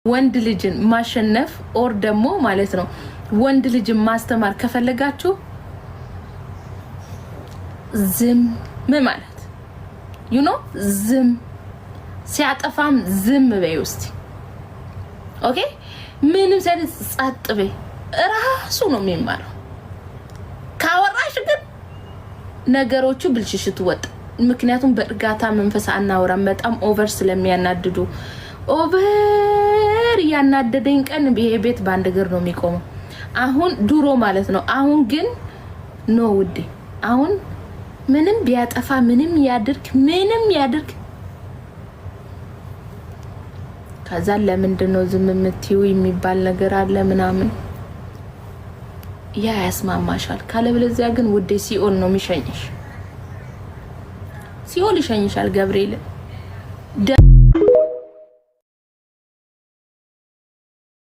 ወንድ ልጅን ማሸነፍ ኦር ደግሞ ማለት ነው ወንድ ልጅን ማስተማር ከፈለጋችሁ ዝም ማለት ዝም ሲያጠፋም ዝም በይ ውስጥ ኦኬ ምንም ሰንስ ጸጥ በይ ራሱ ነው የሚማረው ካወራሽ ግን ነገሮቹ ብልሽሽት ወጥ ምክንያቱም በእርጋታ መንፈስ አናወራም በጣም ኦቨር ስለሚያናድዱ ኦቨር ያናደደኝ ቀን ቤት ባንድ እግር ነው የሚቆመው አሁን ድሮ ማለት ነው አሁን ግን ኖ ውዴ አሁን ምንም ቢያጠፋ ምንም ያድርግ ከዛ ለምንድነው ዝም የምትይው የሚባል ነገር አለ ምናምን ያ ያስማማሻል ካለበለዚያ ግን ውዴ ሲኦል ነው የሚሸኝሽ ሲኦል ይሸኝሻል ገብርኤል